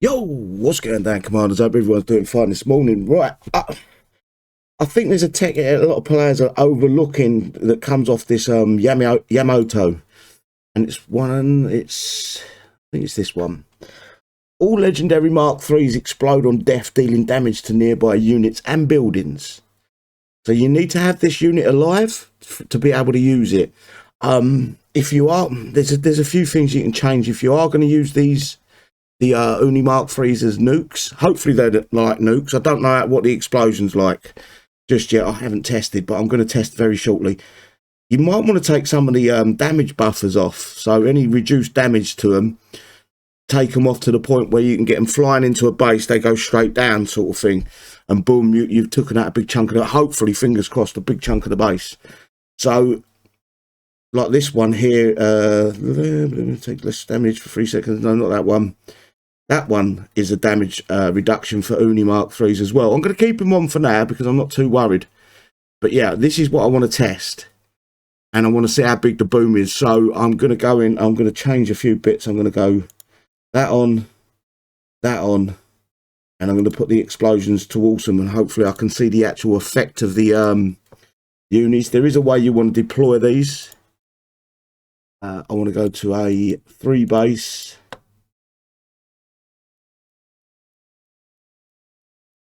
Yo, what's going down, Commanders? Hope everyone's doing fine this morning. Right, I think there's a tech a lot of players are overlooking that comes off this Yamato, and I think it's this one. All legendary Mark IIIs explode on death, dealing damage to nearby units and buildings. So you need to have this unit alive to be able to use it. If you are, there's a few things you can change. If you are going to use the Oni MKIIIs as nukes, hopefully they're like nukes. I don't know what the explosion's like just yet. I haven't tested, but I'm going to test very shortly. You might want to take some of the damage buffers off, so any reduced damage to them, take them off to the point where you can get them flying into a base, they go straight down sort of thing, and boom, you've taken out a big chunk of it, hopefully, fingers crossed, a big chunk of the base. So like this one here, take less damage for 3 seconds. No, not that one. That one is a damage reduction for Oni MKIIIs as well. I'm going to keep him on for now because I'm not too worried. But yeah, this is what I want to test. And I want to see how big the boom is. So I'm going to go in, I'm going to change a few bits. I'm going to go that on, and I'm going to put the explosions to awesome, and hopefully I can see the actual effect of the unis. There is a way you want to deploy these. I want to go to a 3 base.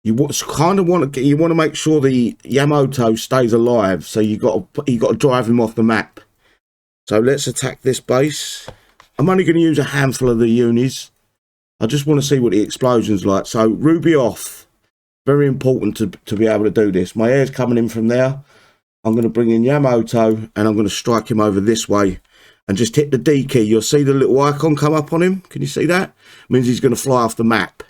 You kind of want to make sure the Yamato stays alive, so you got to drive him off the map. So let's attack this base. I'm only going to use a handful of the unis. I just want to see what the explosion's like. So Ruby off, very important to be able to do this. My air's coming in from there. I'm going to bring in Yamato and I'm going to strike him over this way and just hit the D key. You'll see the little icon come up on him. Can you see that? It means he's going to fly off the map.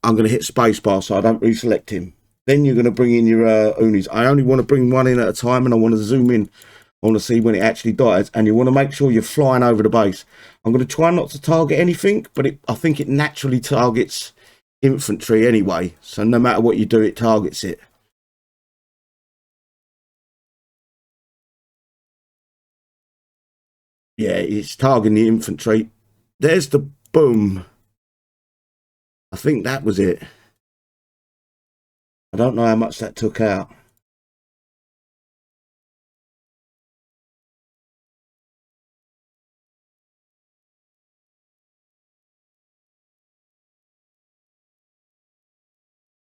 I'm going to hit spacebar so I don't reselect him. Then you're going to bring in your unis. I only want to bring one in at a time, and I want to zoom in. I want to see when it actually dies, and you want to make sure you're flying over the base. I'm going to try not to target anything, but I think it naturally targets infantry anyway. So no matter what you do, it targets it. Yeah, it's targeting the infantry. There's the boom. I think that was it. I don't know how much that took out.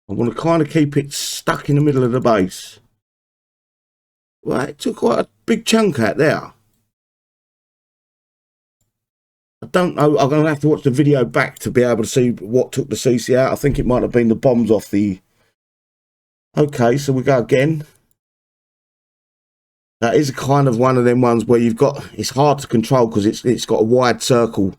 I want to kind of keep it stuck in the middle of the base. Well, it took quite a big chunk out there. I don't know. I'm going to have to watch the video back to be able to see what took the CC out. I think it might have been the bombs off the... Okay, so we go again. That is kind of one of them ones where you've got... It's hard to control because it's got a wide circle.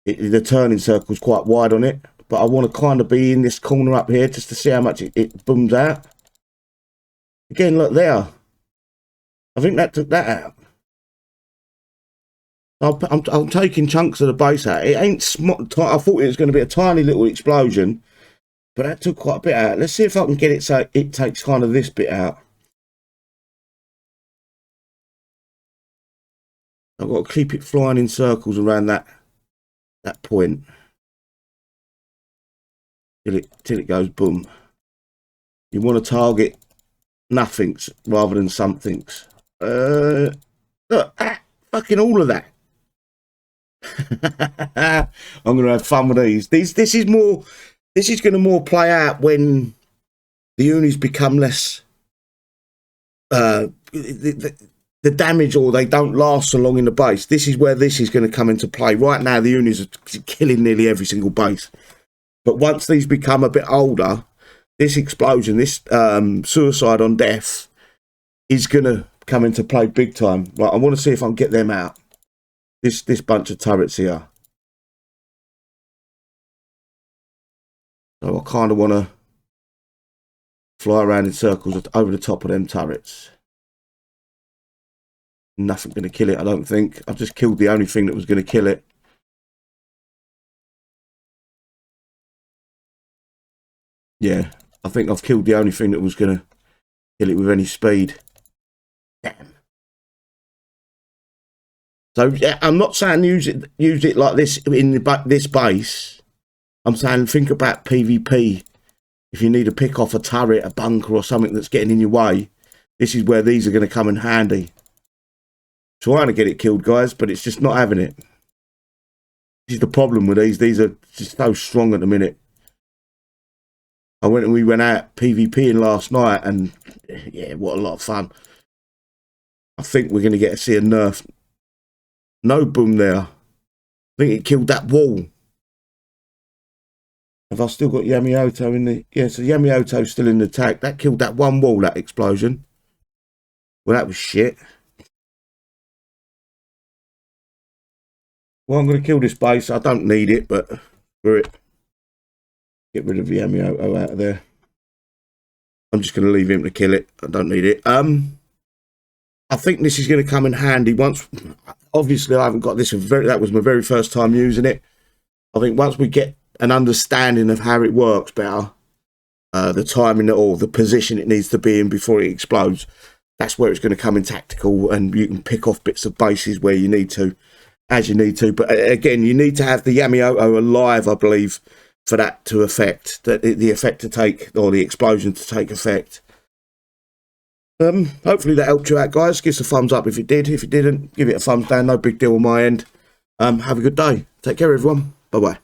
The turning circle is quite wide on it. But I want to kind of be in this corner up here just to see how much it booms out. Again, look there. I think that took that out. I'm taking chunks of the base out. It ain't smart. I thought it was going to be a tiny little explosion, but that took quite a bit out. Let's see if I can get it so it takes kind of this bit out. I've got to keep it flying in circles around that point till it goes boom. You want to target nothings rather than somethings. Look, fucking all of that. I'm going to have fun with these. This is going to more play out when the unis become less the damage, or they don't last so long in the base. This is where this is going to come into play. Right now the unis are killing nearly every single base, but once these become a bit older, this explosion, this suicide on death is going to come into play big time. Right, I want to see if I can get them out. This bunch of turrets here. So I kind of want to fly around in circles over the top of them turrets. Nothing going to kill it, I don't think. I've just killed the only thing that was going to kill it. Yeah, I think I've killed the only thing that was going to kill it with any speed. Damn. So yeah, I'm not saying use it like this in this base. I'm saying think about PvP. If you need to pick off a turret, a bunker, or something that's getting in your way, this is where these are going to come in handy. Trying to get it killed, guys, but it's just not having it. This is the problem with these. These are just so strong at the minute. We went out PvPing last night, and yeah, what a lot of fun. I think we're going to get to see a nerf. No boom there. I think it killed that wall. Have I still got Yamato in the... Yeah, so Yamato's still in the attack. That killed that one wall, that explosion. Well, that was shit. Well, I'm going to kill this base. I don't need it, but for it. Get rid of the Yamato out of there. I'm just going to leave him to kill it. I don't need it. I think this is going to come in handy once... Obviously, I haven't got this. That was my very first time using it. I think once we get an understanding of how it works better, the timing or the position it needs to be in before it explodes, that's where it's going to come in tactical, and you can pick off bits of bases where you need to, as you need to. But again, you need to have the Yamato alive, I believe, for that to affect, the effect to take, or the explosion to take effect. Hopefully that helped you out, guys. Give us a thumbs up if it did. If it didn't, give it a thumbs down. No big deal on my end. Have a good day. Take care, everyone. Bye-bye.